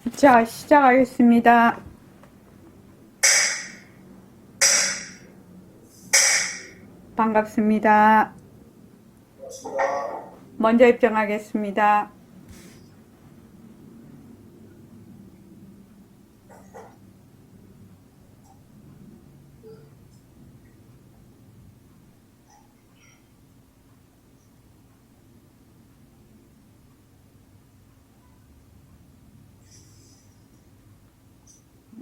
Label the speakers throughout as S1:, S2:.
S1: 자, 시작하겠습니다. 반갑습니다. 먼저 입장하겠습니다.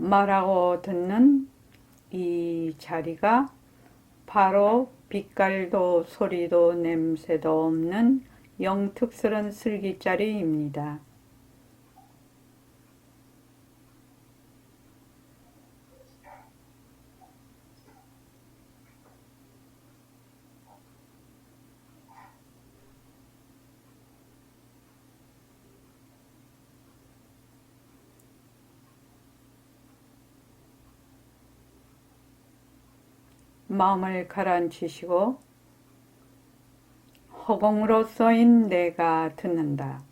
S1: 말하고 듣는 이 자리가 바로 빛깔도 소리도 냄새도 없는 영특스런 슬기자리입니다. 마음을 가라앉히시고 허공으로 써인 내가 듣는다.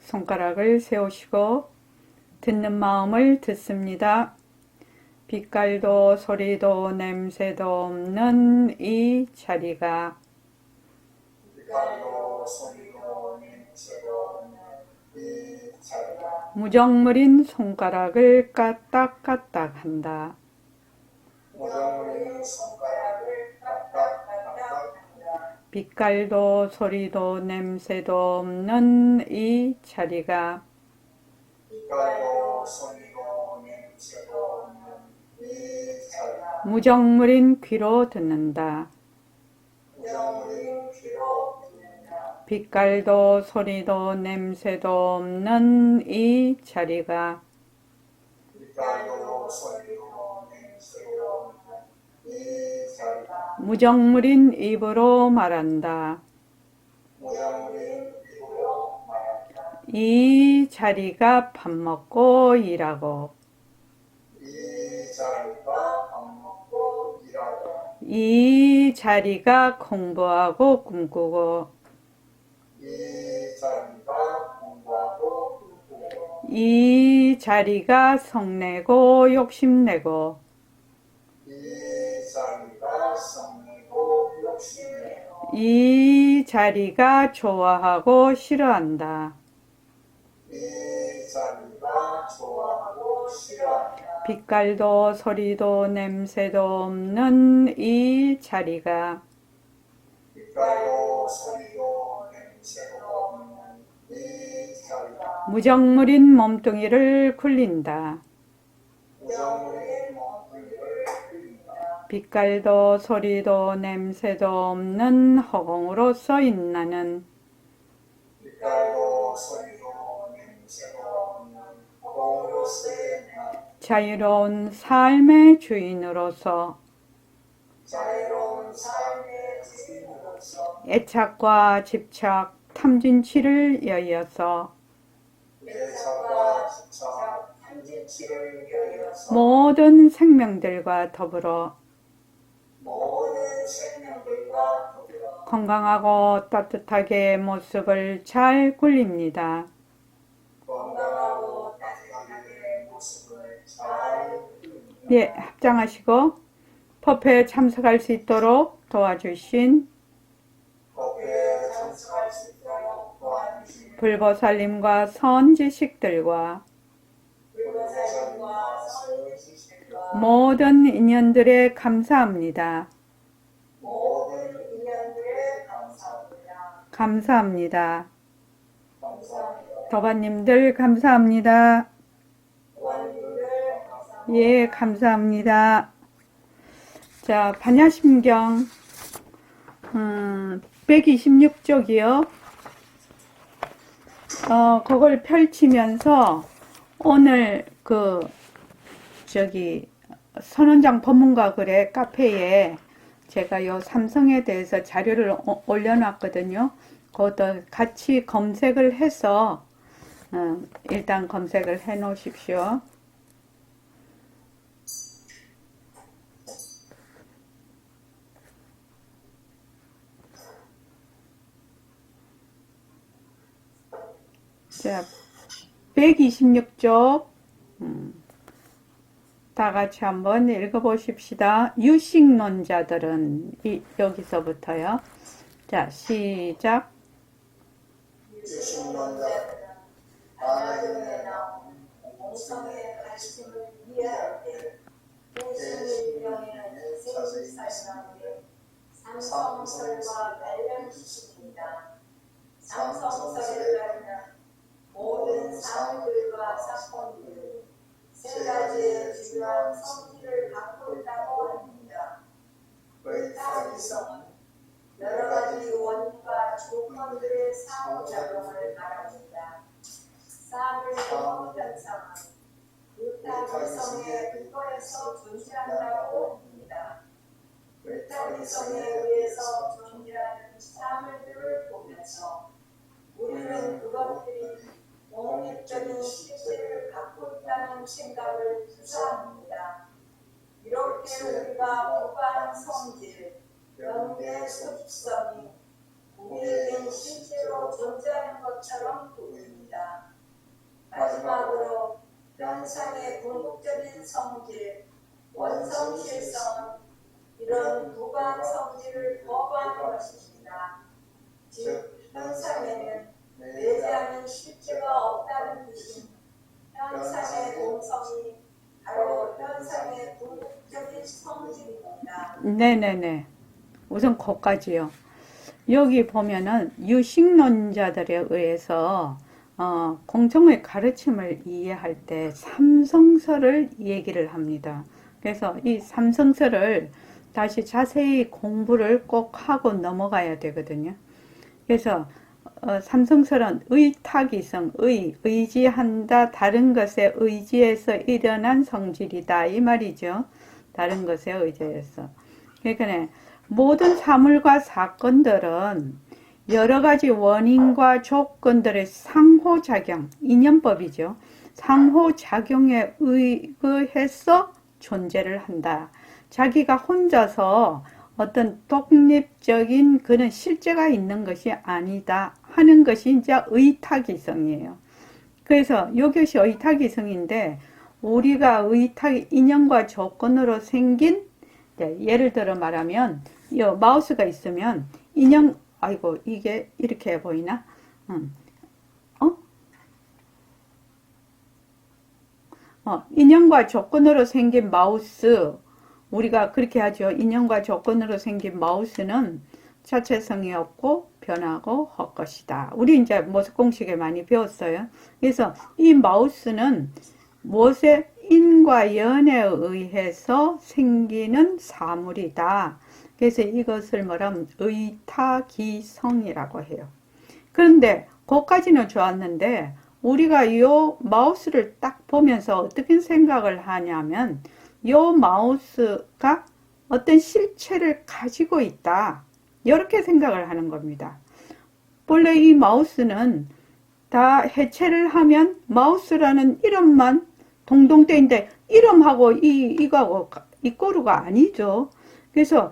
S1: 손가락을 세우시고 듣는 마음을 듣습니다. 빛깔도 소리도 냄새도 없는 이 자리가 무정물인 손가락을 까딱까딱 한다. 빛깔도 소리도 냄새도 없는 이 자리가 무정물인 귀로 듣는다. 빛깔도 소리도 냄새도 없는 이 자리가 무정물인 입으로 말한다. 이 자리가 밥 먹고 일하고 이 자리가 공부하고 꿈꾸고 이 자리가 성내고 욕심내고 이 자리가 좋아하고 싫어한다. 빛깔도 소리도 냄새도 없는 이 자리가 무정물인 몸뚱이를 굴린다. 빛깔도 소리도 냄새도 없는 허공으로 써인 나는 자유로운 삶의 주인으로서 애착과 집착, 탐진치를 여의어서 모든 생명들과 더불어 건강하고 따뜻하게 모습을 잘 굴립니다. 예, 합장하시고 법회에 참석할 수 있도록 도와주신 불보살님과 선지식들과 모든 인연들에 감사합니다. 감사합니다. 도반님들 감사합니다. 예, 감사합니다. 자, 반야심경 126쪽이요. 그걸 펼치면서 오늘 선원장 법문가 글의 카페에 제가 요 삼성에 대해서 자료를 올려놨거든요. 그것도 같이 검색을 해서 일단 검색을 해 놓으십시오. 자, 126쪽 다 같이 한번 읽어보십시다. 유식론자들은 여기서부터요. 자, 시작.
S2: 유식론자들은 만화경에 나오는 공성의 가르침을 이해할 때 대신일경에는 생사상의 삼성설과 관련시킵니다. 삼성설에 따르면 모든 사물들과 사건들 세 가지의 중요한 성질을 갖고 있다고 합니다. 의타기성은 여러 가지 원인과 조건들의 상호작용을 말합니다. 사물의 현상은 의타기성의 근거에서 존재한다고 합니다. 의타기성에 의해서 존재하는 사물들을 보면서 우리는 그것들이 독립적인 실체를 갖고 있다는 생각을 구사합니다. 이렇게 우리가 무관 성질, 연계 소집성이 우리에겐 실제로 존재하는 것처럼 보입니다. 마지막으로 현상의 궁극적인 성질, 원성실성은 이런 무관 성질을 거부하는 것입니다. 즉, 현상에는 내재하는 실체가 없다는 뜻인 현상의 본성이 바로 현상의 궁극적인 성질입니다.
S1: 네네네. 우선 거기까지요. 여기 보면은 유식론자들에 의해서 공정의 가르침을 이해할 때 삼성설을 얘기를 합니다. 그래서 이 삼성설을 다시 자세히 공부를 꼭 하고 넘어가야 되거든요. 그래서 삼성설은 의타기성, 의지한다, 다른 것에 의지해서 일어난 성질이다 이 말이죠. 다른 것에 의지해서. 그러니까 모든 사물과 사건들은 여러 가지 원인과 조건들의 상호작용, 인연법이죠. 상호작용에 의해서 존재를 한다. 자기가 혼자서 어떤 독립적인 그런 실제가 있는 것이 아니다 하는 것이 이제 의타기성이에요. 그래서 이것이 의타기성인데 우리가 인연과 조건으로 생긴 예를 들어 말하면 이 마우스가 있으면 아이고 이게 이렇게 보이나? 인연과 조건으로 생긴 마우스 우리가 그렇게 하죠. 인연과 조건으로 생긴 마우스는 자체성이 없고 변하고 헛것이다. 우리 이제 모습 공식에 많이 배웠어요. 그래서 이 마우스는 무엇의 인과 연에 의해서 생기는 사물이다. 그래서 이것을 뭐라면 의타기성이라고 해요. 그런데 거기까지는 좋았는데 우리가 이 마우스를 딱 보면서 어떻게 생각을 하냐면 이 마우스가 어떤 실체를 가지고 있다. 이렇게 생각을 하는 겁니다. 본래 이 마우스는 다 해체를 하면 마우스라는 이름만 동동대인데 이름하고 이거하고 이꼬르가 아니죠. 그래서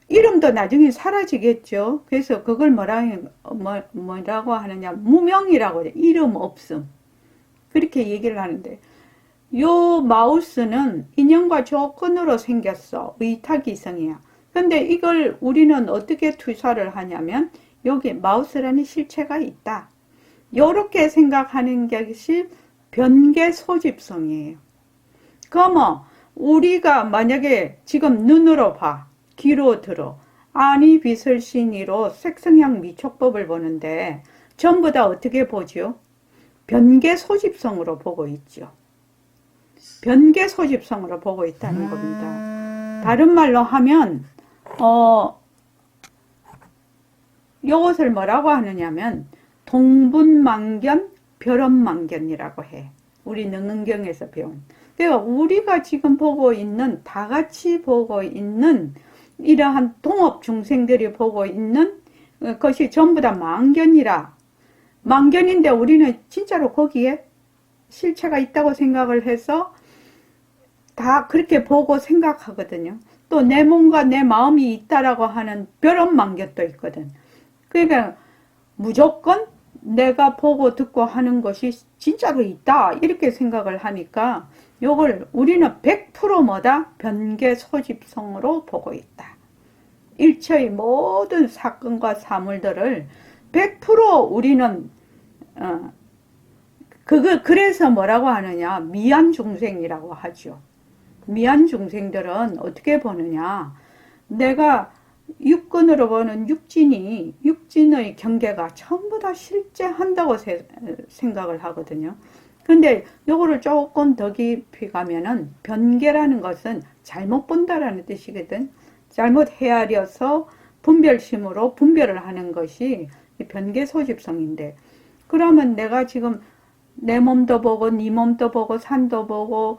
S1: 이름도 나중에 사라지겠죠. 그래서 그걸 뭐라고 하느냐 무명이라고 해요. 이름 없음. 그렇게 얘기를 하는데 요 마우스는 인연과 조건으로 생겼어. 의타기성이야. 근데 이걸 우리는 어떻게 투사를 하냐면 여기 마우스라는 실체가 있다. 요렇게 생각하는 것이 변계 소집성이에요. 그러면 우리가 만약에 지금 눈으로 봐. 귀로 들어. 아니 비설신이로 색성향 미촉법을 보는데 전부 다 어떻게 보죠? 변계 소집성으로 보고 있죠. 변계 소집성으로 보고 있다는 겁니다. 다른 말로 하면 이것을 뭐라고 하느냐면 동분만견, 별업만견이라고 해. 우리 능은경에서 배운. 그러니까 우리가 지금 보고 있는 다 같이 보고 있는 이러한 동업 중생들이 보고 있는 것이 전부 다 만견이라. 망견인데 우리는 진짜로 거기에 실체가 있다고 생각을 해서 다 그렇게 보고 생각하거든요. 또 내 몸과 내 마음이 있다라고 하는 벼런망견도 있거든. 그러니까 무조건 내가 보고 듣고 하는 것이 진짜로 있다 이렇게 생각을 하니까 요걸 우리는 100% 뭐다? 변개 소집성으로 보고 있다. 일체의 모든 사건과 사물들을 100% 우리는 그래서 뭐라고 하느냐? 미안 중생이라고 하죠. 미안 중생들은 어떻게 보느냐? 내가 육근으로 보는 육진의 경계가 전부 다 실제한다고 생각을 하거든요. 근데 요거를 조금 더 깊이 가면은 변계라는 것은 잘못 본다라는 뜻이거든. 잘못 헤아려서 분별심으로 분별을 하는 것이 변계 소집성인데, 그러면 내가 지금 내 몸도 보고 네 몸도 보고 산도 보고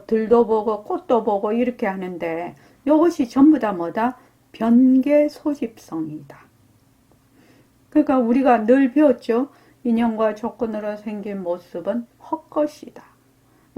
S1: 들도 보고 꽃도 보고 이렇게 하는데 이것이 전부 다 뭐다? 변계 소집성이다. 그러니까 우리가 늘 배웠죠. 인연과 조건으로 생긴 모습은 헛것이다.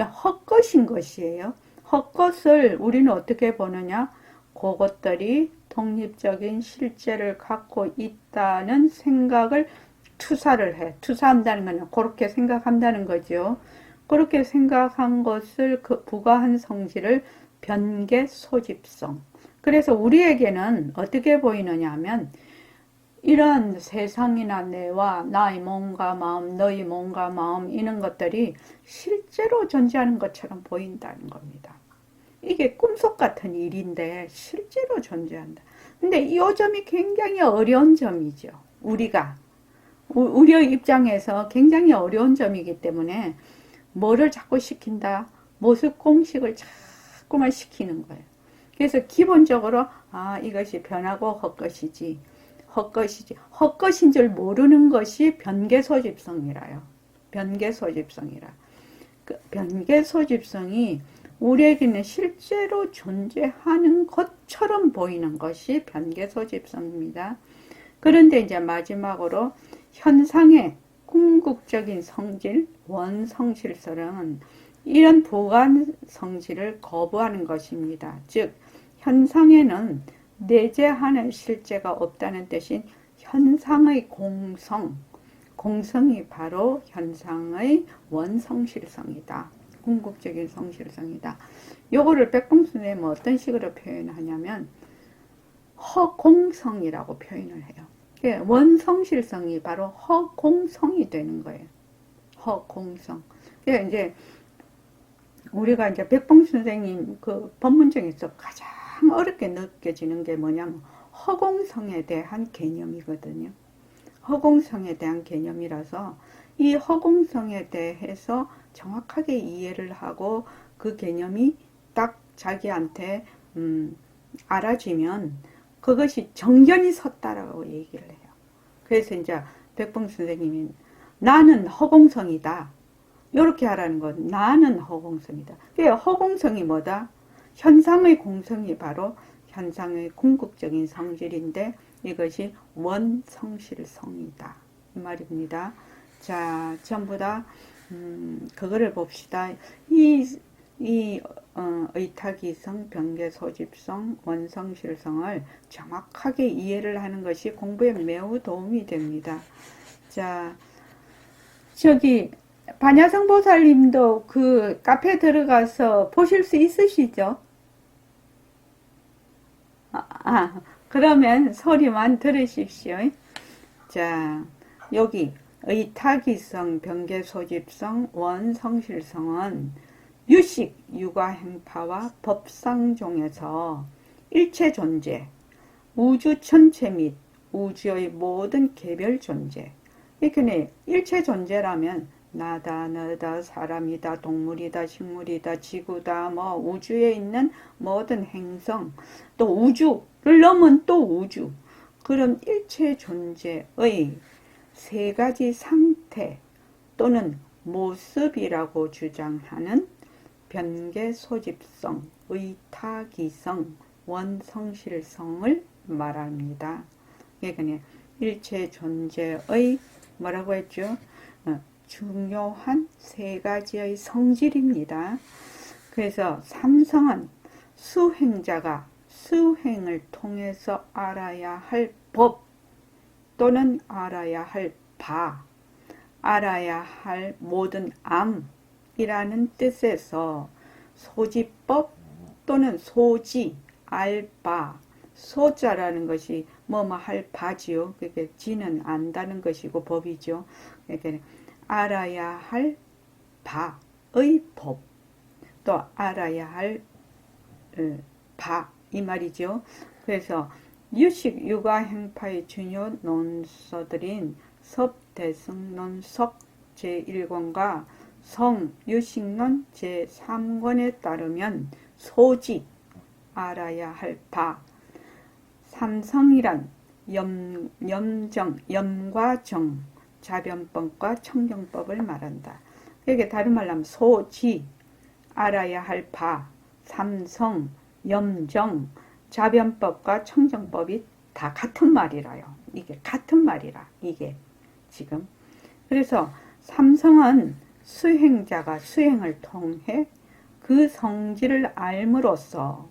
S1: 헛것인 것이에요. 헛것을 우리는 어떻게 보느냐? 그것들이 독립적인 실제를 갖고 있다는 생각을 투사를 해. 투사한다는 건 그렇게 생각한다는 거죠. 그렇게 생각한 것을 부과한 성질을 변계 소집성. 그래서 우리에게는 어떻게 보이느냐 하면 이런 세상이나 내와 나의 몸과 마음, 너의 몸과 마음 이런 것들이 실제로 존재하는 것처럼 보인다는 겁니다. 이게 꿈속 같은 일인데 실제로 존재한다. 근데 이 점이 굉장히 어려운 점이죠. 우리의 입장에서 굉장히 어려운 점이기 때문에 뭐를 자꾸 시킨다? 모습 공식을 자꾸만 시키는 거예요. 그래서 기본적으로 이것이 변하고 헛것인 줄 모르는 것이 변계소집성이라요. 변계소집성이라. 그 변계소집성이 우리에게는 실제로 존재하는 것처럼 보이는 것이 변계소집성입니다. 그런데 이제 마지막으로 현상의 궁극적인 성질, 원성실설은 이런 보관 성질을 거부하는 것입니다. 즉, 현상에는 내재하는 실제가 없다는 뜻인 현상의 공성이 바로 현상의 원성실성이다. 궁극적인 성실성이다. 요거를 백봉선생님은 어떤 식으로 표현하냐면 허공성이라고 표현을 해요. 원성실성이 바로 허공성이 되는 거예요. 허공성. 이제 우리가 이제 백봉선생님 그 법문중에서 가장 어렵게 느껴지는 게 뭐냐면 허공성에 대한 개념이거든요. 허공성에 대한 개념이라서 이 허공성에 대해서 정확하게 이해를 하고 그 개념이 딱 자기한테 알아지면 그것이 정견이 섰다라고 얘기를 해요. 그래서 이제 백봉 선생님이 나는 허공성이다. 이렇게 하라는 건 나는 허공성이다. 허공성이 뭐다? 현상의 공성이 바로 현상의 궁극적인 성질인데 이것이 원성실성이다. 이 말입니다. 자, 전부 다 그거를 봅시다. 의타기성, 변계소집성, 원성실성을 정확하게 이해를 하는 것이 공부에 매우 도움이 됩니다. 자, 저기 반야성 보살님도 그 카페 들어가서 보실 수 있으시죠? 그러면 소리만 들으십시오. 자, 여기 의타기성, 변계소집성, 원성실성은 유식, 육아행파와 법상종에서 일체 존재, 우주 전체 및 우주의 모든 개별 존재. 이렇게 일체 존재라면 나다, 너다, 사람이다, 동물이다, 식물이다, 지구다, 우주에 있는 모든 행성, 또 우주를 넘은 또 우주. 그런 일체 존재의 세 가지 상태 또는 모습이라고 주장하는 변계소집성, 의타기성, 원성실성을 말합니다. 그러니까 일체 존재의 뭐라고 했죠? 중요한 세 가지의 성질입니다. 그래서 삼성은 수행자가 수행을 통해서 알아야 할 법 또는 알아야 할 바, 알아야 할 모든 암이라는 뜻에서 소지법 또는 소지, 알바, 소자라는 것이 뭐뭐 할 바지요. 그게 지는 안다는 것이고 법이죠. 그러니까 알아야 할 바의 법, 또 알아야 할 바, 이 말이죠. 그래서 유식 육아행파의 중요 논서들인 섭대승론석 제1권과 성유식론 제3권에 따르면 소지, 알아야 할 바, 삼성이란 염과 정, 자변법과 청정법을 말한다. 그게 다른 말로 하면 소지, 알아야 할 바, 삼성, 염정, 자변법과 청정법이 다 같은 말이라요. 이게 같은 말이라. 이게 지금. 그래서 삼성은 수행자가 수행을 통해 그 성질을 알므로써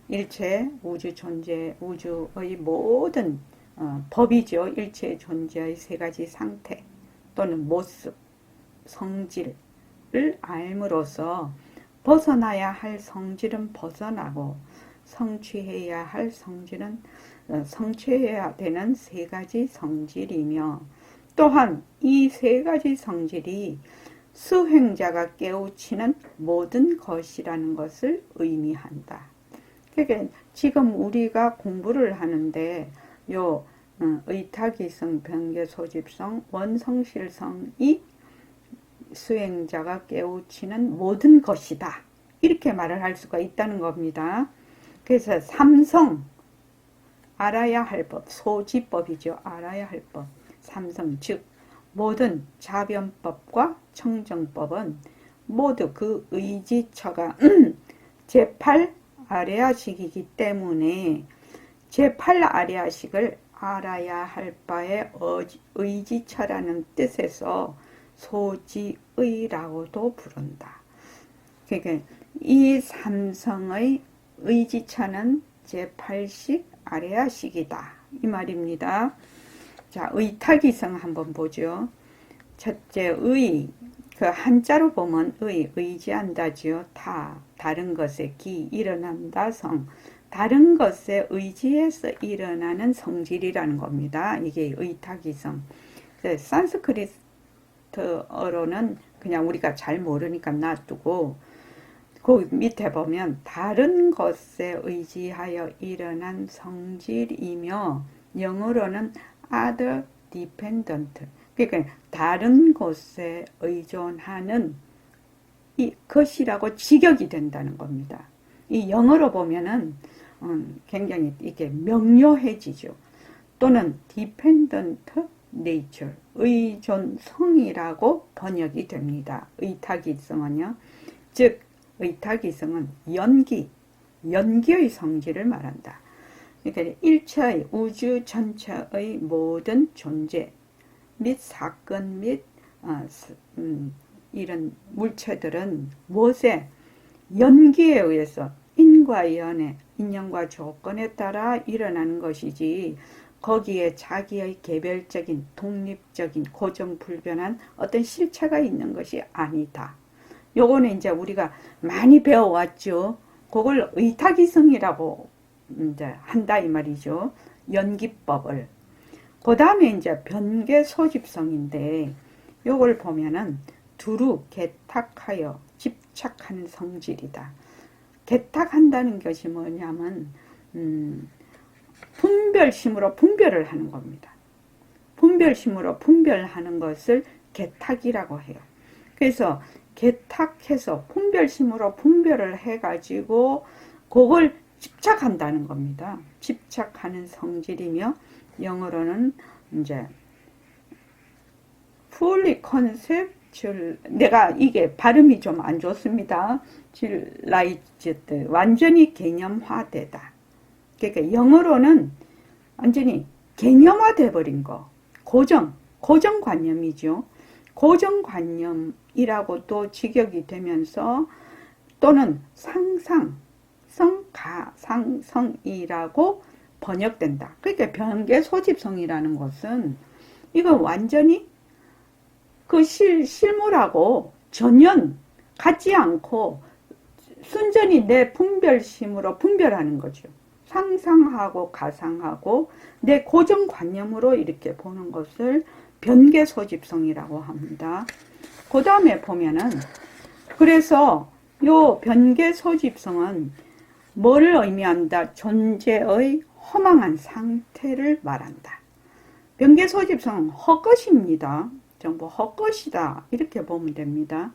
S1: 일체 우주 존재, 우주의 모든 법이죠. 일체 존재의 세 가지 상태 또는 모습, 성질을 알므로써 벗어나야 할 성질은 벗어나고 성취해야 할 성질은 성취해야 되는 세 가지 성질이며 또한 이 세 가지 성질이 수행자가 깨우치는 모든 것이라는 것을 의미한다. 그러니까 지금 우리가 공부를 하는데 요 의타기성, 변개소집성, 원성실성이 수행자가 깨우치는 모든 것이다. 이렇게 말을 할 수가 있다는 겁니다. 그래서 삼성, 알아야 할 법, 소지법이죠. 알아야 할 법. 삼성, 즉 모든 자변법과 청정법은 모두 그 의지처가 제8 아레아식이기 때문에 제8 아레아식을 알아야 할 바의 의지처라는 뜻에서 소지의라고도 부른다. 그러니까 이 삼성의 의지처는 제8식 아레아식이다. 이 말입니다. 자, 의타기성 한번 보죠. 첫째, 의, 그 한자로 보면 의지한다지요. 다른 것에 기, 일어난다, 성. 다른 것에 의지해서 일어나는 성질이라는 겁니다. 이게 의타기성. 산스크리트어로는 그냥 우리가 잘 모르니까 놔두고 그 밑에 보면 다른 것에 의지하여 일어난 성질이며 영어로는 other dependent, 그러니까 다른 것에 의존하는 이 것이라고 직역이 된다는 겁니다. 이 영어로 보면은 굉장히 이게 명료해지죠. 또는 dependent nature, 의존성이라고 번역이 됩니다. 의타기성은요. 즉 의타기성은 연기의 성질을 말한다. 그러니까 일체의 우주 전체의 모든 존재 및 사건 및 이런 물체들은 무엇에 연기에 의해서 인과 연의 인연과 조건에 따라 일어나는 것이지 거기에 자기의 개별적인 독립적인 고정불변한 어떤 실체가 있는 것이 아니다. 요거는 이제 우리가 많이 배워왔죠. 그걸 의타기성이라고 이제 한다 이 말이죠. 연기법을. 그 다음에 이제 변개소집성인데 요걸 보면은 두루 개탁하여 집착하는 성질이다. 개탁한다는 것이 뭐냐면 분별심으로 분별을 하는 겁니다. 분별심으로 분별하는 것을 개탁이라고 해요. 그래서 개탁해서 분별심으로 분별을 해가지고 그걸 집착한다는 겁니다. 집착하는 성질이며 영어로는 이제 fully conceptual, 내가 이게 발음이 좀 안 좋습니다. realized, 완전히 개념화되다. 그러니까 영어로는 완전히 개념화돼 버린 거, 고정, 고정관념이죠. 고정관념이라고 또 직역이 되면서 또는 가상성이라고 번역된다. 그러니까 변개 소집성이라는 것은 이건 완전히 그 실물하고 전혀 같지 않고 순전히 내 분별심으로 분별하는 거죠. 상상하고 가상하고 내 고정관념으로 이렇게 보는 것을 변개소집성이라고 합니다. 그 다음에 보면은 그래서 요 변개소집성은 뭐를 의미한다? 존재의 허망한 상태를 말한다. 변개소집성은 헛것입니다. 전부 헛것이다. 이렇게 보면 됩니다.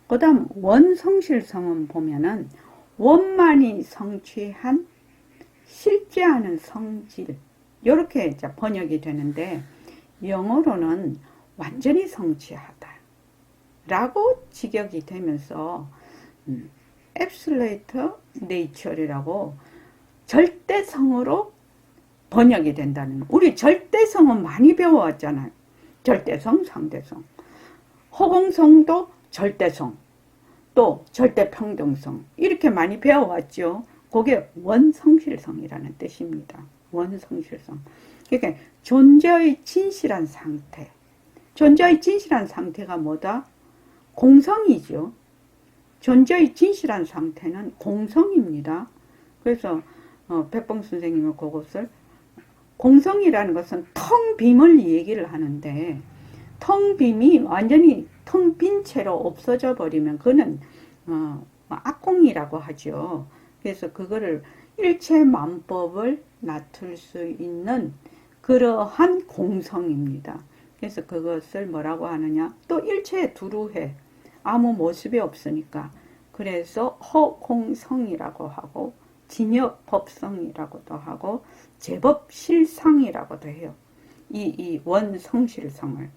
S1: 그 다음 원성실성은 보면은 원만이 성취한 실제하는 성질, 이렇게 번역이 되는데 영어로는 완전히 성취하다 라고 직역이 되면서 absolute nature이라고 절대성으로 번역이 된다는, 우리 절대성은 많이 배워왔잖아요. 절대성, 상대성, 허공성도 절대성, 또 절대평등성, 이렇게 많이 배워왔죠. 그게 원성실성이라는 뜻입니다. 원성실성. 그러니까 존재의 진실한 상태. 존재의 진실한 상태가 뭐다? 공성이죠. 존재의 진실한 상태는 공성입니다. 그래서 백봉 선생님은 그것을 공성이라는 것은 텅 빔을 얘기를 하는데, 텅 빔이 완전히 텅 빈 채로 없어져 버리면 그는 악공이라고 하죠. 그래서 그거를 일체만법을 나툴 수 있는 그러한 공성입니다. 그래서 그것을 뭐라고 하느냐? 또 일체에 두루해. 아무 모습이 없으니까. 그래서 허공성이라고 하고 진여법성이라고도 하고 제법실상이라고도 해요. 이 원성실성을.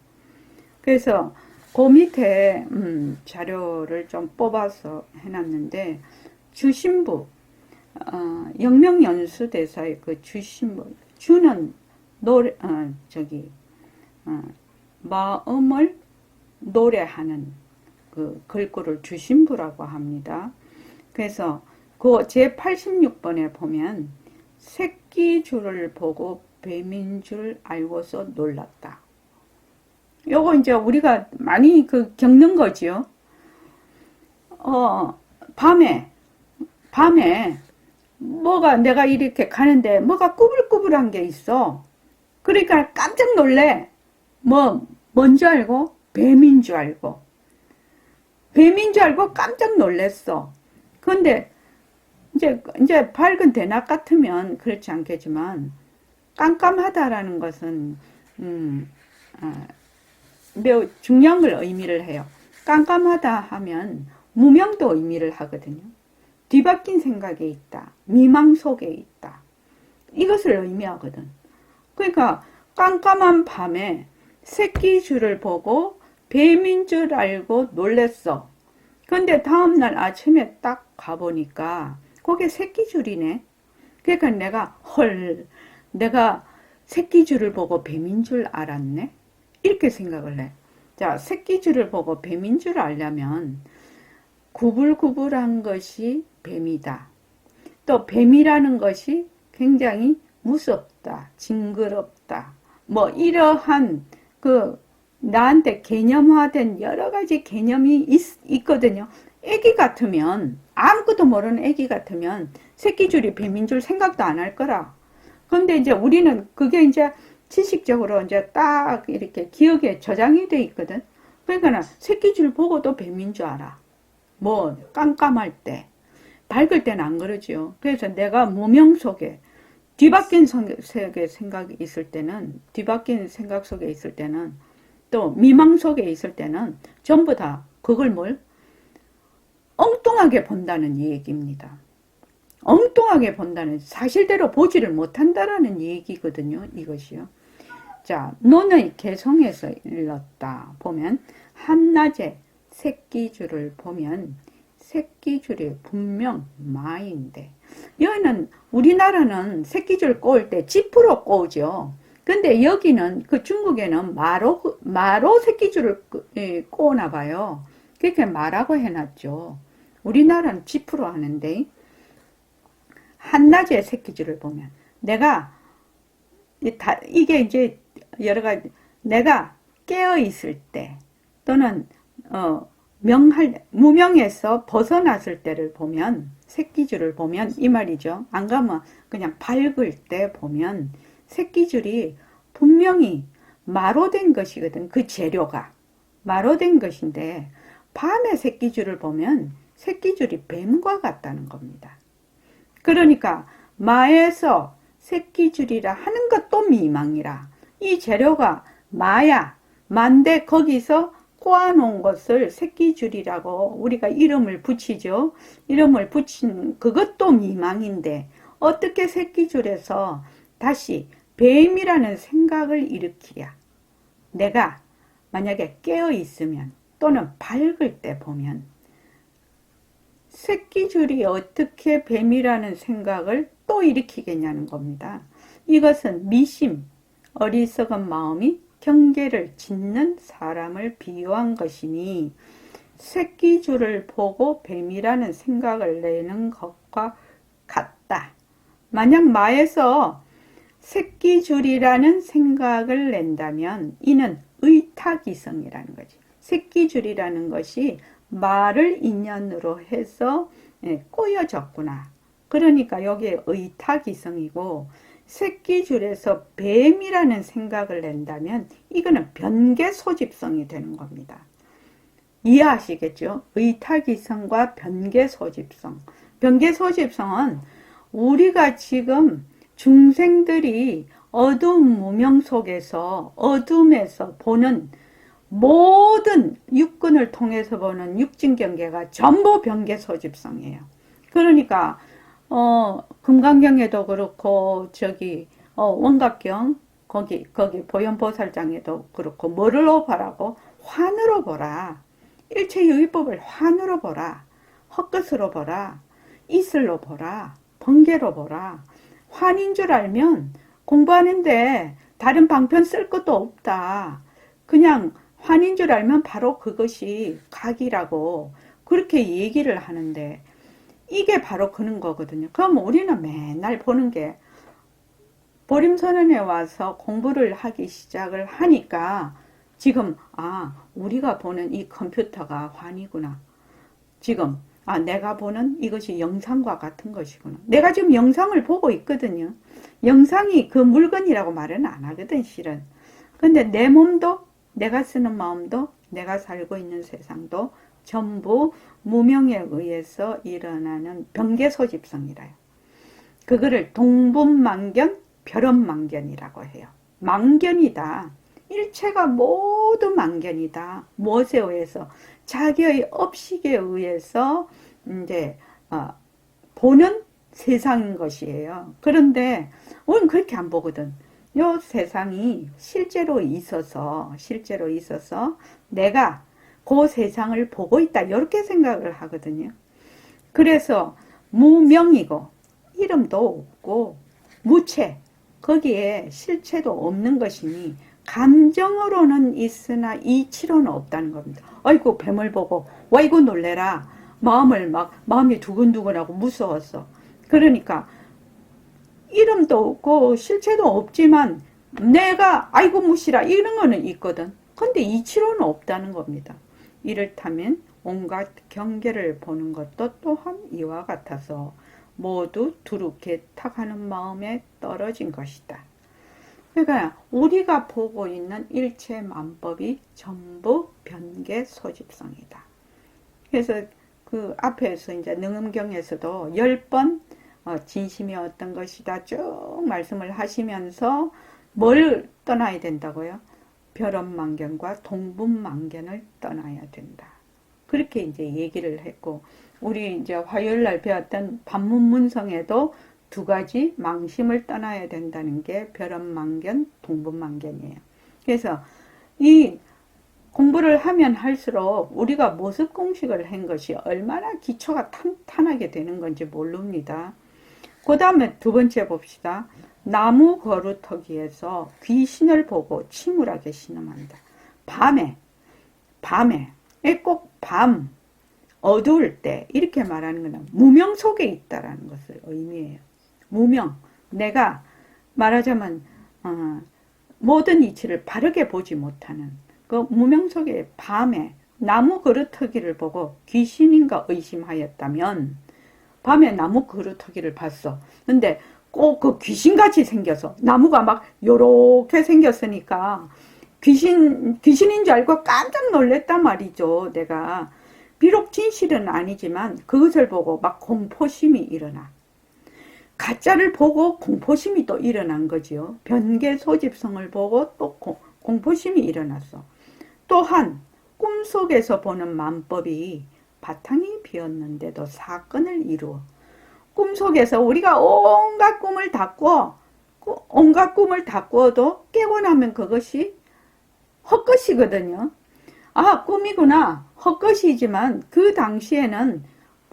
S1: 그래서 그 밑에 자료를 좀 뽑아서 해놨는데, 주신부, 영명연수대사의 그 주신부, 주는 노래, 마음을 노래하는 그 글꼴을 주신부라고 합니다. 그래서 그 제86번에 보면 새끼줄을 보고 뱀인 줄 알고서 놀랐다. 요거 이제 우리가 많이 겪는 거지요. 밤에 뭐가 내가 이렇게 가는데 뭐가 꾸불꾸불한 게 있어. 그러니까 깜짝 놀래. 뭔 줄 알고? 뱀인 줄 알고. 뱀인 줄 알고 깜짝 놀랬어. 그런데 이제 밝은 대낮 같으면 그렇지 않겠지만, 깜깜하다라는 것은 매우 중요한 걸 의미를 해요. 깜깜하다 하면 무명도 의미를 하거든요. 뒤바뀐 생각에 있다, 미망 속에 있다, 이것을 의미하거든. 그러니까 깜깜한 밤에 새끼줄을 보고 뱀인 줄 알고 놀랬어. 근데 다음날 아침에 딱 가보니까 그게 새끼줄이네. 그러니까 내가 새끼줄을 보고 뱀인 줄 알았네, 이렇게 생각을 해. 자, 새끼줄을 보고 뱀인 줄 알려면 구불구불한 것이 뱀이다. 또 뱀이라는 것이 굉장히 무섭다, 징그럽다, 이러한 나한테 개념화된 여러 가지 개념이 있거든요. 애기 같으면, 아무것도 모르는 애기 같으면 새끼줄이 뱀인 줄 생각도 안 할 거라. 그런데 이제 우리는 그게 이제 지식적으로 이제 딱 이렇게 기억에 저장이 돼 있거든. 그러니까 새끼줄 보고도 뱀인 줄 알아. 깜깜할 때. 밝을 때는 안 그러죠. 그래서 내가 무명 속에, 뒤바뀐 생각이 있을 때는, 뒤바뀐 생각 속에 있을 때는, 또 미망 속에 있을 때는 전부 다 그걸 엉뚱하게 본다는 얘기입니다. 엉뚱하게 본다는, 사실대로 보지를 못한다라는 얘기거든요, 이것이요. 자, 논의 개성에서 일렀다 보면, 한낮에 새끼줄을 보면 새끼줄이 분명 마인데, 여기는 우리나라는 새끼줄 꼬을 때 지프로 꼬우죠. 근데 여기는 그 중국에는 마로 새끼줄을 꼬나 봐요. 그렇게 마라고 해놨죠. 우리나라는 지프로 하는데 한낮에 새끼줄을 보면 내가 이게 이제 여러 가지 내가 깨어 있을 때 또는 무명에서 벗어났을 때를 보면 새끼줄을 보면 이 말이죠. 안 가면 그냥 밝을 때 보면 새끼줄이 분명히 마로된 것이거든. 그 재료가 마로된 것인데 밤에 새끼줄을 보면 새끼줄이 뱀과 같다는 겁니다. 그러니까 마에서 새끼줄이라 하는 것도 미망이라. 이 재료가 마야, 만데 거기서 꼬아놓은 것을 새끼줄이라고 우리가 이름을 붙이죠. 이름을 붙인 그것도 미망인데 어떻게 새끼줄에서 다시 뱀이라는 생각을 일으키랴. 내가 만약에 깨어 있으면 또는 밝을 때 보면 새끼줄이 어떻게 뱀이라는 생각을 또 일으키겠냐는 겁니다. 이것은 미심, 어리석은 마음이 경계를 짓는 사람을 비유한 것이니 새끼줄을 보고 뱀이라는 생각을 내는 것과 같다. 만약 마에서 새끼줄이라는 생각을 낸다면 이는 의탁이성이라는 거지. 새끼줄이라는 것이 말을 인연으로 해서 꼬여졌구나. 그러니까 여기에 의탁이성이고 새끼줄에서 뱀이라는 생각을 낸다면 이거는 변개소집성이 되는 겁니다. 이해하시겠죠? 의탁이성과 변개소집성. 변개소집성은 우리가 지금 중생들이 어두운 무명 속에서 어둠에서 보는 모든 육근을 통해서 보는 육진경계가 전부 변개소집성이에요. 그러니까 금강경에도 그렇고 원각경 거기 보현보살장에도 그렇고 뭐로 보라고? 환으로 보라. 일체유의법을 환으로 보라. 헛것으로 보라. 이슬로 보라. 번개로 보라. 환인 줄 알면 공부하는데 다른 방편 쓸 것도 없다. 그냥 환인 줄 알면 바로 그것이 각이라고 그렇게 얘기를 하는데 이게 바로 그런 거거든요. 그럼 우리는 맨날 보는 게 보림선언에 와서 공부를 하기 시작을 하니까 지금 우리가 보는 이 컴퓨터가 환이구나. 지금 내가 보는 이것이 영상과 같은 것이구나. 내가 지금 영상을 보고 있거든요. 영상이 그 물건이라고 말은 안 하거든 실은. 근데 내 몸도 내가 쓰는 마음도 내가 살고 있는 세상도 전부 무명에 의해서 일어나는 변개소집성이라요. 그거를 동분만견, 별언만견이라고 해요. 만견이다. 일체가 모두 만견이다. 무엇에 의해서? 자기의 업식에 의해서 이제 보는 세상인 것이에요. 그런데 우리는 그렇게 안 보거든. 요 세상이 실제로 있어서 내가 그 세상을 보고 있다. 이렇게 생각을 하거든요. 그래서 무명이고 이름도 없고 무체, 거기에 실체도 없는 것이니 감정으로는 있으나 이치로는 없다는 겁니다. 아이고 뱀을 보고 와이고 놀래라. 마음이 두근두근하고 무서웠어. 그러니까 이름도 없고 실체도 없지만 내가 아이고 무시라 이런 거는 있거든. 근데 이치로는 없다는 겁니다. 이를테면 온갖 경계를 보는 것도 또한 이와 같아서 모두 두루 개탁하는 마음에 떨어진 것이다. 그러니까 우리가 보고 있는 일체 만법이 전부 변개소집성이다. 그래서 그 앞에서 이제 능엄경에서도 10번 진심이 어떤 것이다 쭉 말씀을 하시면서 뭘 떠나야 된다고요? 별언만견과 동분만견을 떠나야 된다. 그렇게 이제 얘기를 했고, 우리 이제 화요일날 배웠던 반문문성에도 두 가지 망심을 떠나야 된다는 게 별언만견, 동분만견이에요. 그래서 이 공부를 하면 할수록 우리가 모습 공식을 한 것이 얼마나 기초가 탄탄하게 되는 건지 모릅니다. 그 다음에 두 번째 봅시다. 나무 거루터기에서 귀신을 보고 침울하게 신음한다. 밤에 꼭 밤, 어두울 때 이렇게 말하는 것은 무명 속에 있다라는 것을 의미해요. 무명, 내가 말하자면 모든 이치를 바르게 보지 못하는 그 무명 속에 밤에 나무 그루터기를 보고 귀신인가 의심하였다면 밤에 나무 그루터기를 봤어. 근데 꼭 그 귀신같이 생겨서 나무가 막 요렇게 생겼으니까 귀신인 줄 알고 깜짝 놀랐단 말이죠. 내가 비록 진실은 아니지만 그것을 보고 막 공포심이 일어나. 가짜를 보고 공포심이 또 일어난 거지요. 변개 소집성을 보고 또 공포심이 일어났어. 또한 꿈속에서 보는 만법이 바탕이 비었는데도 사건을 이루어. 꿈속에서 우리가 온갖 꿈을 다 꾸어도 깨고 나면 그것이 헛것이거든요. 아, 꿈이구나. 헛것이지만 그 당시에는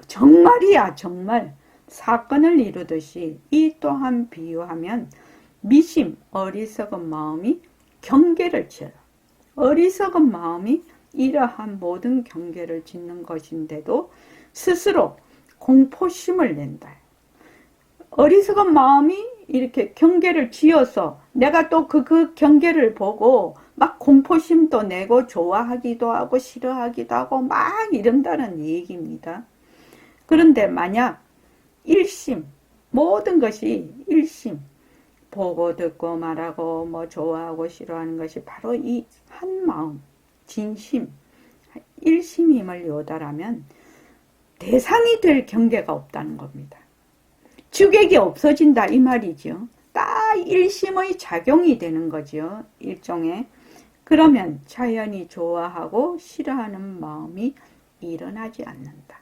S1: 정말이야, 정말. 사건을 이루듯이 이 또한 비유하면 미심, 어리석은 마음이 경계를 지어라. 어리석은 마음이 이러한 모든 경계를 짓는 것인데도 스스로 공포심을 낸다. 어리석은 마음이 이렇게 경계를 지어서 내가 또 그 경계를 보고 막 공포심도 내고 좋아하기도 하고 싫어하기도 하고 막 이런다는 얘기입니다. 그런데 만약 일심, 모든 것이 일심, 보고 듣고 말하고 뭐 좋아하고 싫어하는 것이 바로 이 한 마음, 진심, 일심임을 요달하면 대상이 될 경계가 없다는 겁니다. 주객이 없어진다 이 말이죠. 딱 일심의 작용이 되는 거죠. 일종의. 그러면 자연히 좋아하고 싫어하는 마음이 일어나지 않는다.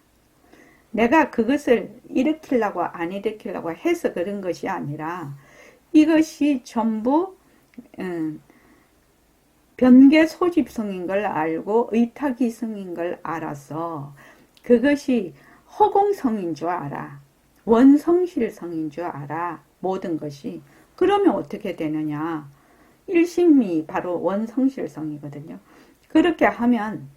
S1: 내가 그것을 일으키려고 안 일으키려고 해서 그런 것이 아니라 이것이 전부 변개 소집성인 걸 알고 의타기성인 걸 알아서 그것이 허공성인 줄 알아. 원성실성인 줄 알아. 모든 것이. 그러면 어떻게 되느냐. 일심이 바로 원성실성이거든요. 그렇게 하면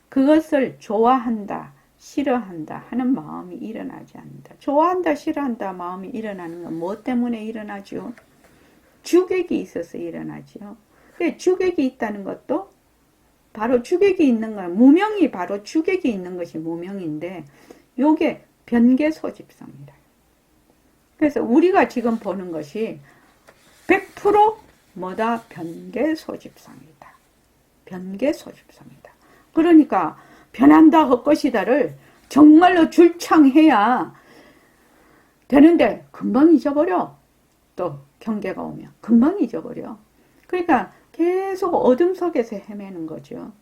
S1: 그것을 좋아한다, 싫어한다 하는 마음이 일어나지 않는다. 좋아한다, 싫어한다 마음이 일어나는 건 뭐 때문에 일어나죠? 주객이 있어서 일어나죠. 주객이 있다는 것도 바로 주객이 있는 거야. 무명이 바로 주객이 있는 것이 무명인데 요게 변개 소집성이다. 그래서 우리가 지금 보는 것이 100% 뭐다? 변개 소집성이다. 변개 소집성이다. 그러니까 변한다 헛것이다를 정말로 줄창해야 되는데 금방 잊어버려. 또 경계가 오면 금방 잊어버려. 그러니까 계속 어둠 속에서 헤매는 거죠.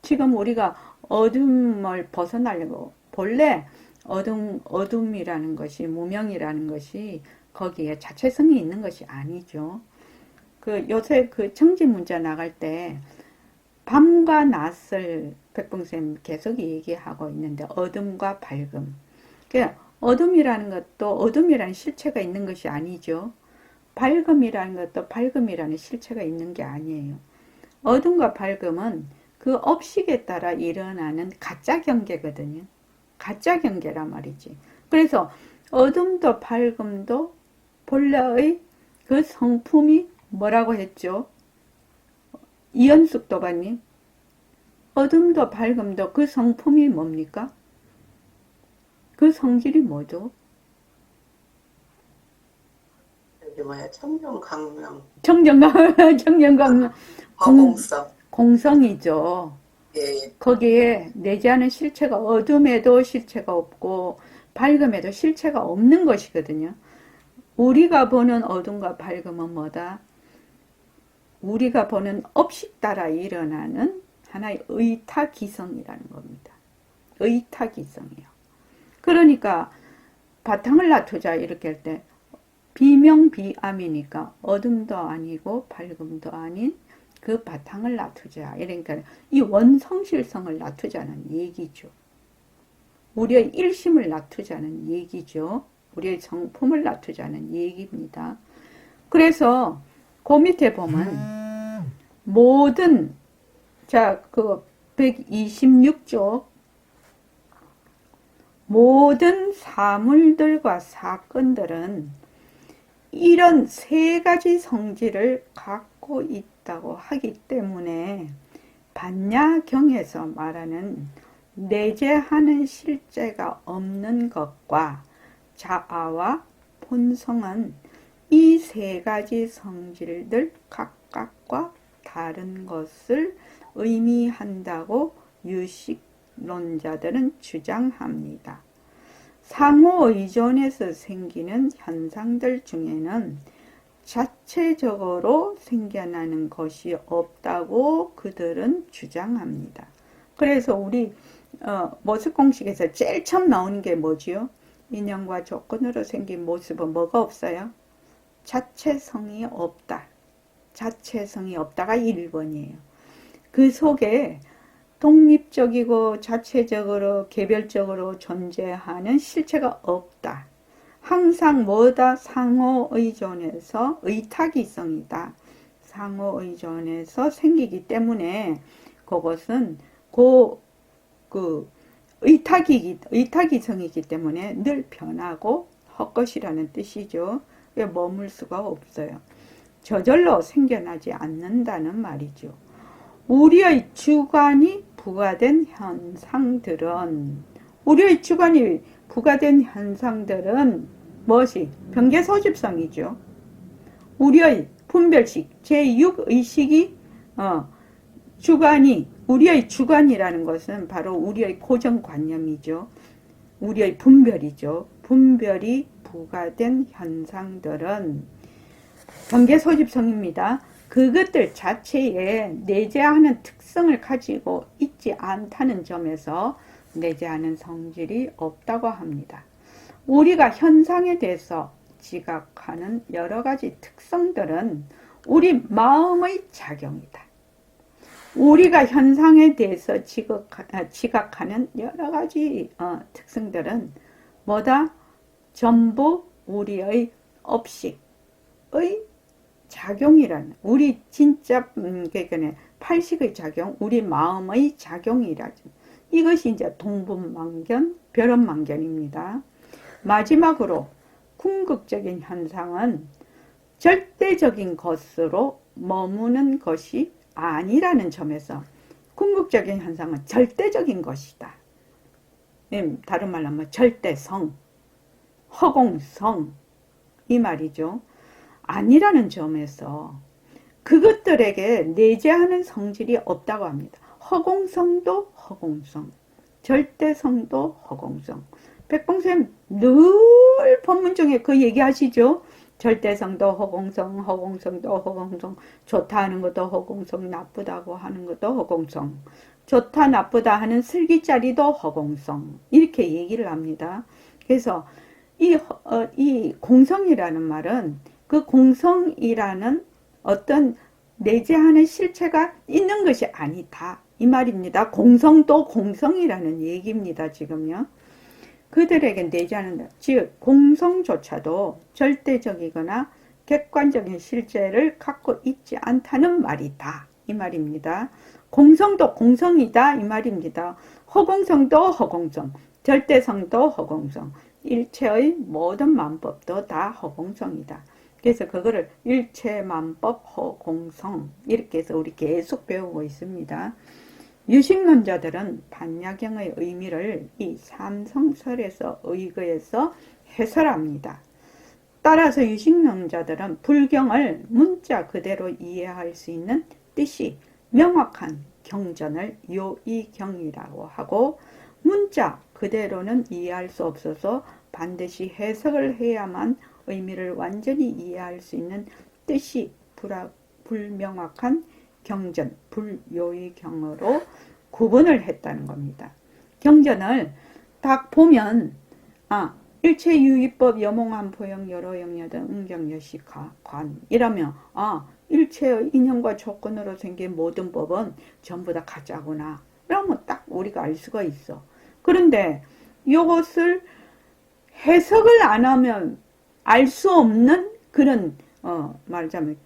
S1: 지금 우리가 어둠을 벗어나려고 본래 어둠이라는 것이 무명이라는 것이 거기에 자체성이 있는 것이 아니죠. 요새 청지 문자 나갈 때 밤과 낮을 백봉쌤 계속 얘기하고 있는데 어둠과 밝음. 어둠이라는 것도 어둠이라는 실체가 있는 것이 아니죠. 밝음이라는 것도 밝음이라는 실체가 있는 게 아니에요. 어둠과 밝음은 그 업식에 따라 일어나는 가짜 경계거든요. 가짜 경계란 말이지. 그래서 어둠도 밝음도 본래의 그 성품이 뭐라고 했죠? 이현숙 도반님. 어둠도 밝음도 그 성품이 뭡니까? 그 성질이 뭐죠?
S2: 청정강명.
S1: 청정강명.
S2: 허공성.
S1: 공성이죠.
S2: 예.
S1: 거기에 내재하는 실체가 어둠에도 실체가 없고 밝음에도 실체가 없는 것이거든요. 우리가 보는 어둠과 밝음은 뭐다? 우리가 보는 업식 따라 일어나는 하나의 의타기성이라는 겁니다. 의타기성이요. 그러니까 바탕을 놔두자 이렇게 할 때 비명비암이니까 어둠도 아니고 밝음도 아닌 그 바탕을 놔두자. 그러니까 이 원성실성을 놔두자는 얘기죠. 우리의 일심을 놔두자는 얘기죠. 우리의 성품을 놔두자는 얘기입니다. 그래서 그 밑에 보면 모든 자, 그 126쪽 모든 사물들과 사건들은 이런 세 가지 성질을 갖고 있다고 하기 때문에 반야경에서 말하는 내재하는 실제가 없는 것과 자아와 본성은 이 세 가지 성질들 각각과 다른 것을 의미한다고 유식론자들은 주장합니다. 상호의존에서 생기는 현상들 중에는 자체적으로 생겨나는 것이 없다고 그들은 주장합니다. 그래서 우리 모습 공식에서 제일 처음 나오는 게 뭐지요? 인연과 조건으로 생긴 모습은 뭐가 없어요? 자체성이 없다. 자체성이 없다가 1번이에요. 그 속에 독립적이고 자체적으로 개별적으로 존재하는 실체가 없다. 항상 뭐다? 상호의존에서 의탁이성이다. 상호의존에서 생기기 때문에 그것은 의탁이성이기 때문에 늘 변하고 헛것이라는 뜻이죠. 왜 머물 수가 없어요. 저절로 생겨나지 않는다는 말이죠. 우리의 주관이 부과된 현상들은 무엇이? 병계소집성이죠. 우리의 분별식 제6의식이 우리의 주관이라는 것은 바로 우리의 고정관념이죠. 우리의 분별이죠. 분별이 부과된 현상들은 경계소집성입니다. 그것들 자체에 내재하는 특성을 가지고 있지 않다는 점에서 내재하는 성질이 없다고 합니다. 우리가 현상에 대해서 지각하는 여러 가지 특성들은 우리 마음의 작용이다. 우리가 현상에 대해서 지각하는 여러 가지 특성들은 뭐다? 전부 우리의 업식의 작용이라는, 우리 진짜 팔식의 작용, 우리 마음의 작용이라죠. 이것이 이제 동분만견, 벼런만견입니다. 마지막으로 궁극적인 현상은 절대적인 것으로 머무는 것이 아니라는 점에서 궁극적인 현상은 절대적인 것이다. 다른 말로 하면 절대성, 허공성 이 말이죠. 아니라는 점에서 그것들에게 내재하는 성질이 없다고 합니다. 허공성도 허공성, 절대성도 허공성. 백봉쌤 늘 법문 중에 그 얘기하시죠. 절대성도 허공성, 허공성도 허공성, 좋다 하는 것도 허공성, 나쁘다고 하는 것도 허공성, 좋다 나쁘다 하는 슬기짜리도 허공성, 이렇게 얘기를 합니다. 그래서 이 공성이라는 말은 그 공성이라는 어떤 내재하는 실체가 있는 것이 아니다 이 말입니다. 공성도 공성이라는 얘기입니다. 지금요. 그들에게 내재하는, 즉 공성조차도 절대적이거나 객관적인 실체를 갖고 있지 않다는 말이다 이 말입니다. 공성도 공성이다 이 말입니다. 허공성도 허공성, 절대성도 허공성, 일체의 모든 만법도 다 허공성이다. 그래서 그거를 일체만법 허공성 이렇게 해서 우리 계속 배우고 있습니다. 유식론자들은 반야경의 의미를 이 삼성설에서 의거해서 해설합니다. 따라서 유식론자들은 불경을 문자 그대로 이해할 수 있는 뜻이 명확한 경전을 요이경이라고 하고, 문자 그대로는 이해할 수 없어서 반드시 해석을 해야만 의미를 완전히 이해할 수 있는 뜻이 불명확한 경전, 불요의경으로 구분을 했다는 겁니다. 경전을 딱 보면 일체유의법 여몽한포영 여로영여등 응경여시가 관 이러면 일체의 인연과 조건으로 생긴 모든 법은 전부 다 가짜구나. 그러면 딱 우리가 알 수가 있어. 그런데 이것을 해석을 안 하면 알 수 없는 그런 말하자면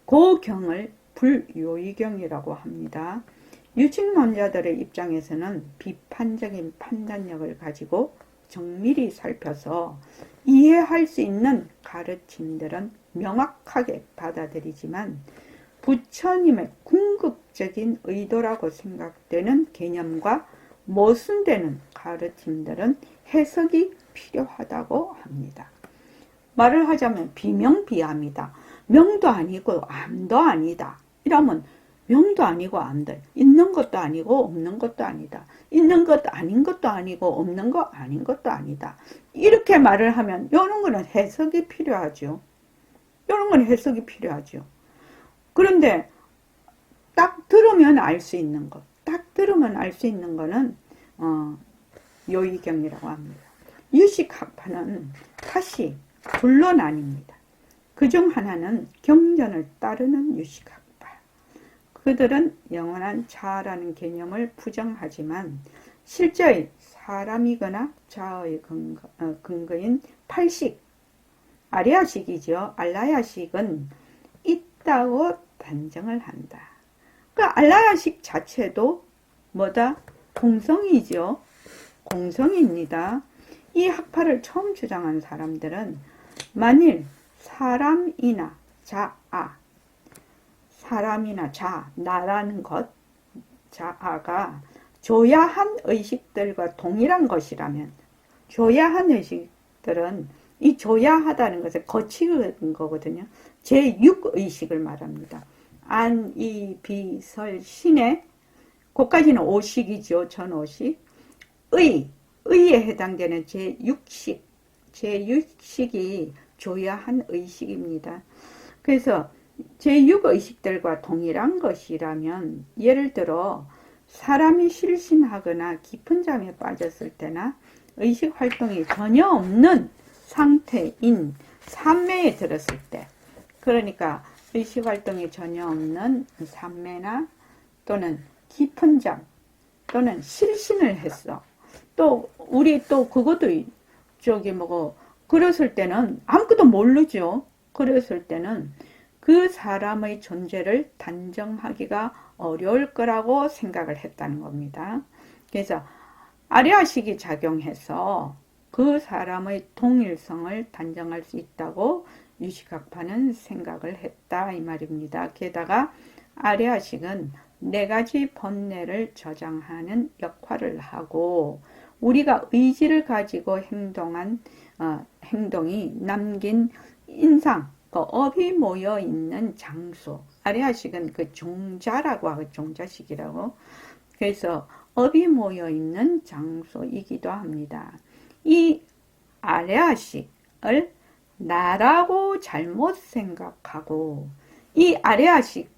S1: 그 경을 불요의경이라고 합니다. 유직론자들의 입장에서는 비판적인 판단력을 가지고 정밀히 살펴서 이해할 수 있는 가르침들은 명확하게 받아들이지만 부처님의 궁극적인 의도라고 생각되는 개념과 모순되는 가르침들은 해석이 필요하다고 합니다. 말을 하자면 비명비암이다. 명도 아니고 암도 아니다. 이러면 명도 아니고 암도 있는 것도 아니고 없는 것도 아니다. 있는 것 아닌 것도 아니고 없는 것 아닌 것도 아니다. 이렇게 말을 하면 이런 거는 해석이 필요하죠. 이런 건 해석이 필요하죠. 그런데 딱 들으면 알 수 있는 것, 딱 들으면 알 수 있는 거는 요의경이라고 합니다. 유식학파는 다시 둘로 나뉩니다. 그중 하나는 경전을 따르는 유식학파. 그들은 영원한 자아라는 개념을 부정하지만 실제의 사람이거나 자아의 근거인 팔식, 아리아식이죠. 알라야식은 있다고 단정을 한다. 그 알라야식 자체도 뭐다? 공성이죠. 공성입니다. 이 학파를 처음 주장한 사람들은 만일 사람이나 자아, 사람이나 자아, 나라는 것, 자아가 조야한 의식들과 동일한 것이라면, 조야한 의식들은 이 조야하다는 것을 거치는 거거든요. 제6의식을 말합니다. 안, 이, 비, 설, 신의, 그까지는 오식이죠. 전오식. 의에 해당되는 제6식이 조야한 의식입니다. 그래서 제6의식들과 동일한 것이라면, 예를 들어 사람이 실신하거나 깊은 잠에 빠졌을 때나 의식 활동이 전혀 없는 상태인 삼매에 들었을 때, 그러니까 의식 활동이 전혀 없는 삼매나 또는 깊은 잠 또는 실신을 했어. 또 우리 또 그것도 그랬을 때는 아무것도 모르죠. 그랬을 때는 그 사람의 존재를 단정하기가 어려울 거라고 생각을 했다는 겁니다. 그래서 아리아식이 작용해서 그 사람의 동일성을 단정할 수 있다고 유식학파는 생각을 했다 이 말입니다. 게다가 아리아식은 4가지 번뇌를 저장하는 역할을 하고 우리가 의지를 가지고 행동이 남긴 인상, 업이 모여 있는 장소, 아리아식은 그 종자라고 하고 종자식이라고, 그래서 업이 모여 있는 장소이기도 합니다. 이 아리아식을 나라고 잘못 생각하고 이 아리아식의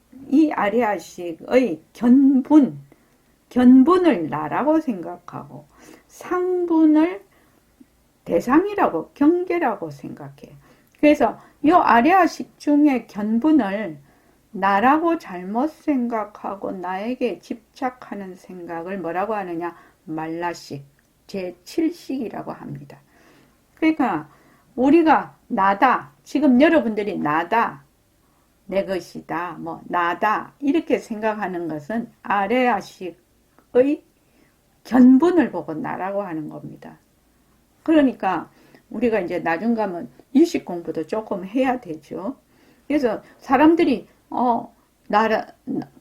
S1: 견분을 나라고 생각하고 상분을 대상이라고 경계라고 생각해. 그래서 이 아리아식 중에 견분을 나라고 잘못 생각하고 나에게 집착하는 생각을 뭐라고 하느냐? 말라식, 제7식이라고 합니다. 그러니까 우리가 나다, 지금 여러분들이 나다, 내 것이다, 나다 이렇게 생각하는 것은 아리아식의 견분을 보고 나라고 하는 겁니다. 그러니까 우리가 이제 나중 가면 유식 공부도 조금 해야 되죠. 그래서 사람들이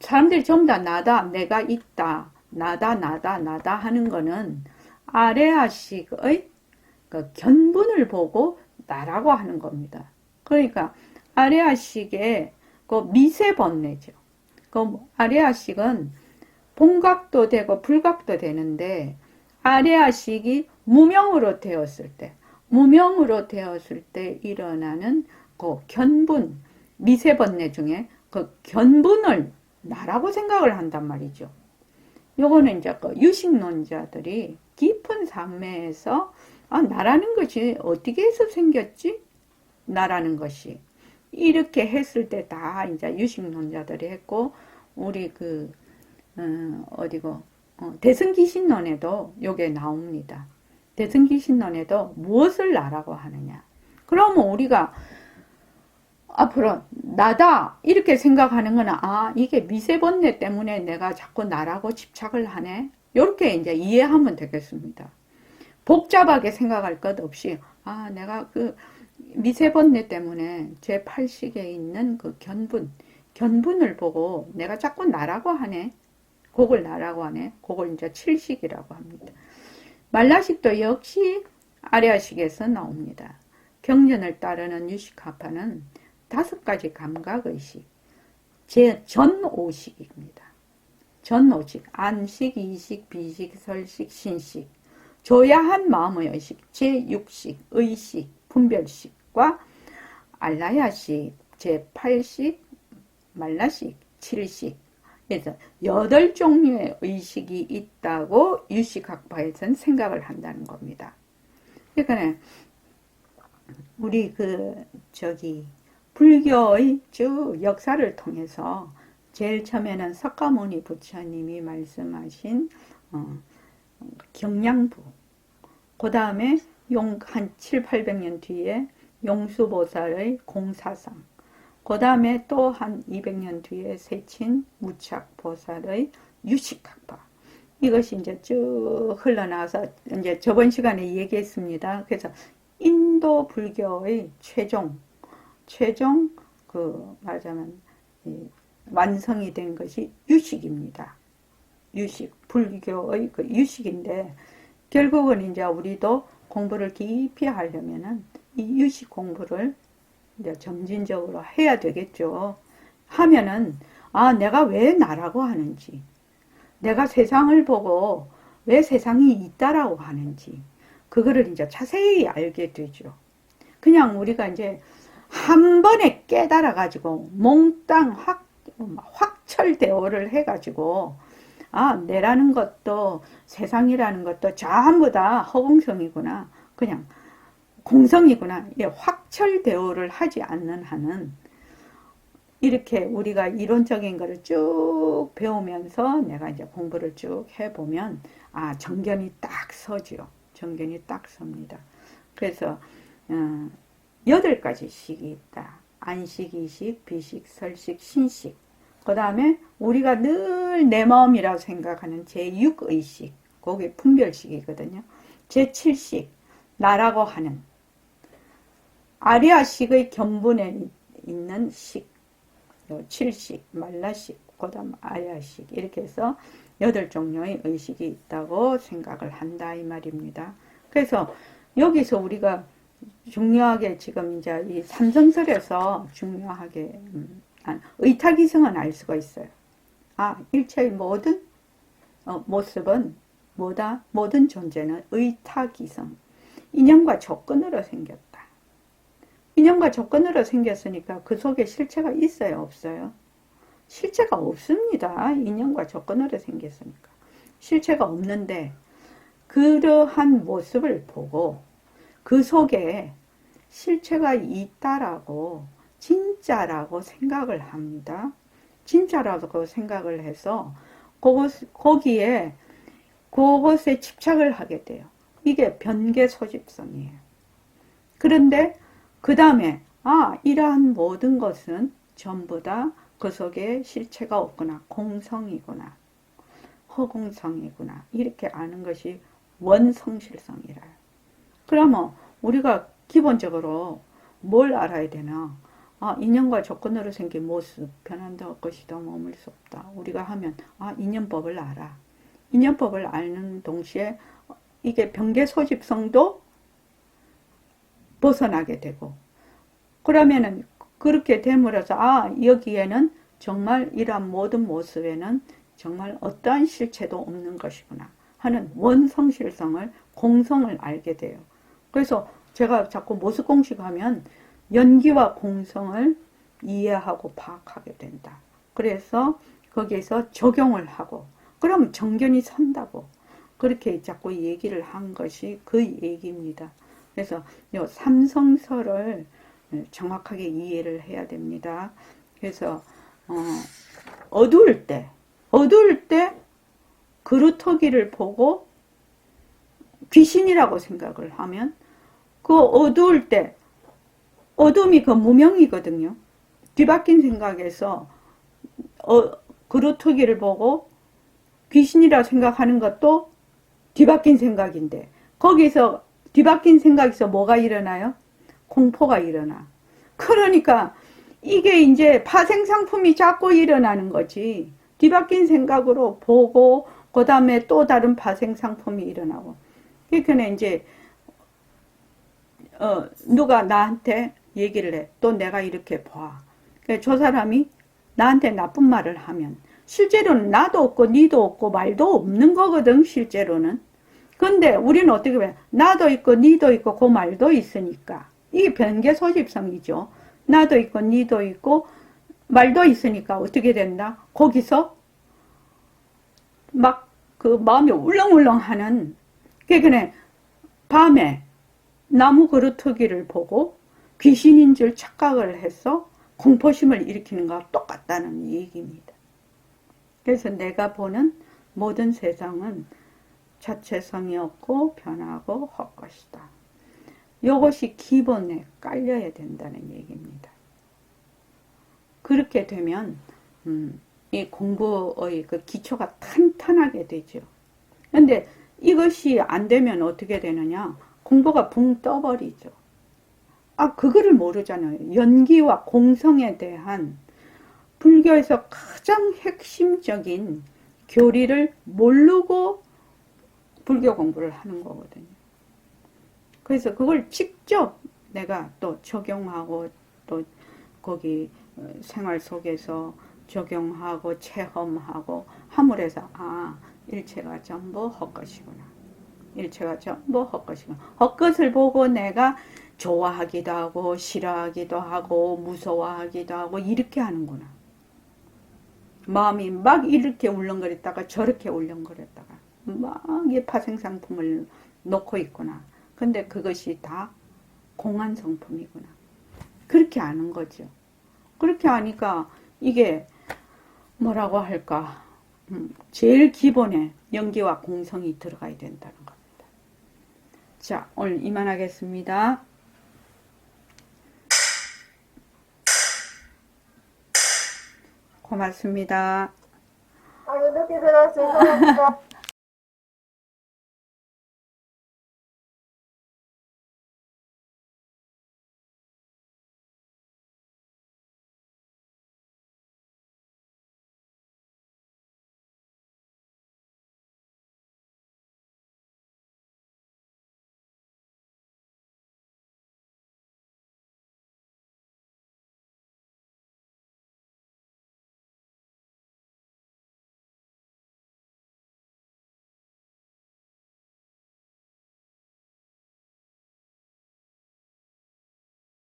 S1: 전부 다 나다, 내가 있다, 나다 하는 거는 아리아식의 그 견분을 보고 나라고 하는 겁니다. 그러니까 아리아식의 그 미세번뇌죠. 그 아리아식은 본각도 되고 불각도 되는데 아리아식이 무명으로 되었을 때 일어나는 그 견분, 미세번뇌 중에 그 견분을 나라고 생각을 한단 말이죠. 요거는 이제 그 유식론자들이 깊은 산매에서 나라는 것이 어떻게 해서 생겼지? 나라는 것이. 이렇게 했을 때 다 이제 유식론자들이 했고, 우리 대승기신론에도 요게 나옵니다. 대승기신론에도 무엇을 나라고 하느냐. 그러면 우리가 앞으로 나다 이렇게 생각하는 거는 아 이게 미세번뇌 때문에 내가 자꾸 나라고 집착을 하네 이렇게 이제 이해하면 되겠습니다. 복잡하게 생각할 것 없이 아 내가 그 미세번뇌 때문에 제 팔식에 있는 그 견분을 보고 내가 자꾸 나라고 하네 그걸 나라고 하네 그걸 이제 칠식이라고 합니다. 말라식도 역시 아래아식에서 나옵니다. 경전을 따르는 유식하파는 5가지 감각의식, 전오식입니다. 전오식, 안식, 이식, 비식, 설식, 신식, 조야한 마음의 의식, 제6식, 의식, 분별식과 알라야식, 제8식, 말라식, 7식, 그래서 8종류의 의식이 있다고 유식학파에서는 생각을 한다는 겁니다. 그러니까 우리 불교의 쭉 역사를 통해서 제일 처음에는 석가모니 부처님이 말씀하신 경량부, 그 다음에 한 7, 800년 뒤에 용수보살의 공사상, 그 다음에 또 한 200년 뒤에 세친 무착보살의 유식학파. 이것이 이제 쭉 흘러나와서 이제 저번 시간에 얘기했습니다. 그래서 인도 불교의 최종 말하자면 완성이 된 것이 유식입니다. 유식, 불교의 그 유식인데 결국은 이제 우리도 공부를 깊이 하려면은 이 유식 공부를 이제 점진적으로 해야 되겠죠. 하면은 아 내가 왜 나라고 하는지, 내가 세상을 보고 왜 세상이 있다라고 하는지 그거를 이제 자세히 알게 되죠. 그냥 우리가 이제 한 번에 깨달아 가지고 몽땅 확철대오를 해 가지고 아 내라는 것도 세상이라는 것도 전부 다 허공성이구나, 그냥 공성이구나, 확철대오를 하지 않는 한은 이렇게 우리가 이론적인 거를 쭉 배우면서 내가 이제 공부를 쭉 해보면 아 정견이 딱 서지요. 정견이 딱 섭니다. 그래서 8가지 식이 있다. 안식, 이식, 비식, 설식, 신식. 그 다음에 우리가 늘 내 마음이라고 생각하는 제6의식, 그게 분별식이거든요. 제7식, 나라고 하는 아리아식의 견본에 있는 식, 7식, 말라식, 그 다음 아리아식, 이렇게 해서 8종류의 의식이 있다고 생각을 한다 이 말입니다. 그래서 여기서 우리가 중요하게 지금 이제 이 삼성설에서 중요하게 의탁이성은 알 수가 있어요. 아 일체의 모든 모습은 뭐다? 모든 존재는 의탁이성, 인연과 조건으로 생겼다. 인연과 조건으로 생겼으니까 그 속에 실체가 있어요, 없어요? 실체가 없습니다. 인연과 조건으로 생겼으니까. 실체가 없는데 그러한 모습을 보고 그 속에 실체가 있다라고 진짜라고 생각을 합니다. 진짜라고 생각을 해서 거기에 그것에 집착을 하게 돼요. 이게 변개 소집성이에요. 그런데 그 다음에 이러한 모든 것은 전부 다 그 속에 실체가 없구나, 공성이구나, 허공성이구나, 이렇게 아는 것이 원성실성이라. 그러면 우리가 기본적으로 뭘 알아야 되나? 인연과 조건으로 생긴 모습, 변한다 것이다, 머물 수 없다. 우리가 하면 인연법을 알아. 인연법을 아는 동시에 이게 변개 소집성도 벗어나게 되고, 그러면은 그렇게 됨으로써 여기에는 정말 이러한 모든 모습에는 정말 어떠한 실체도 없는 것이구나 하는 원성실성을, 공성을 알게 돼요. 그래서 제가 자꾸 모습공식하면 연기와 공성을 이해하고 파악하게 된다. 그래서 거기에서 적용을 하고 그럼 정견이 선다고 그렇게 자꾸 얘기를 한 것이 그 얘기입니다. 그래서 이 삼성설을 정확하게 이해를 해야 됩니다. 그래서 어두울 때 그루터기를 보고 귀신이라고 생각을 하면 그 어두울 때 어둠이 그 무명이거든요. 뒤바뀐 생각에서 그루터기를 보고 귀신이라 생각하는 것도 뒤바뀐 생각인데 거기서 뒤바뀐 생각에서 뭐가 일어나요? 공포가 일어나. 그러니까 이게 이제 파생상품이 자꾸 일어나는 거지. 뒤바뀐 생각으로 보고 그 다음에 또 다른 파생상품이 일어나고. 그러니까 이제 누가 나한테 얘기를 해. 또 내가 이렇게 봐. 그러니까 저 사람이 나한테 나쁜 말을 하면 실제로는 나도 없고 니도 없고 말도 없는 거거든 실제로는. 근데 우리는 어떻게 해? 나도 있고 니도 있고 그 말도 있으니까. 이게 변개 소집성이죠. 나도 있고 니도 있고 말도 있으니까 어떻게 된다? 거기서 막 그 마음이 울렁울렁 하는. 그러니까 밤에 나무 그루터기를 보고 귀신인 줄 착각을 해서 공포심을 일으키는 거와 똑같다는 얘기입니다. 그래서 내가 보는 모든 세상은 자체성이 없고 변하고 헛것이다. 이것이 기본에 깔려야 된다는 얘기입니다. 그렇게 되면 이 공부의 그 기초가 탄탄하게 되죠. 근데 이것이 안 되면 어떻게 되느냐? 공부가 붕 떠버리죠. 그거를 모르잖아요. 연기와 공성에 대한 불교에서 가장 핵심적인 교리를 모르고 불교 공부를 하는 거거든요. 그래서 그걸 직접 내가 또 적용하고 또 거기 생활 속에서 적용하고 체험하고 함으로해서 일체가 전부 헛것이구나. 일체가 전부 헛것이구나. 헛것을 보고 내가 좋아하기도 하고 싫어하기도 하고 무서워하기도 하고 이렇게 하는구나. 마음이 막 이렇게 울렁거렸다가 저렇게 울렁거렸다가 막 이 파생상품을 놓고 있구나. 근데 그것이 다 공안성품이구나. 그렇게 아는 거죠. 그렇게 아니까 이게 뭐라고 할까? 제일 기본에 연기와 공성이 들어가야 된다는 겁니다. 자, 오늘 이만하겠습니다. 고맙습니다.
S3: 늦게 들어서 죄송합니다.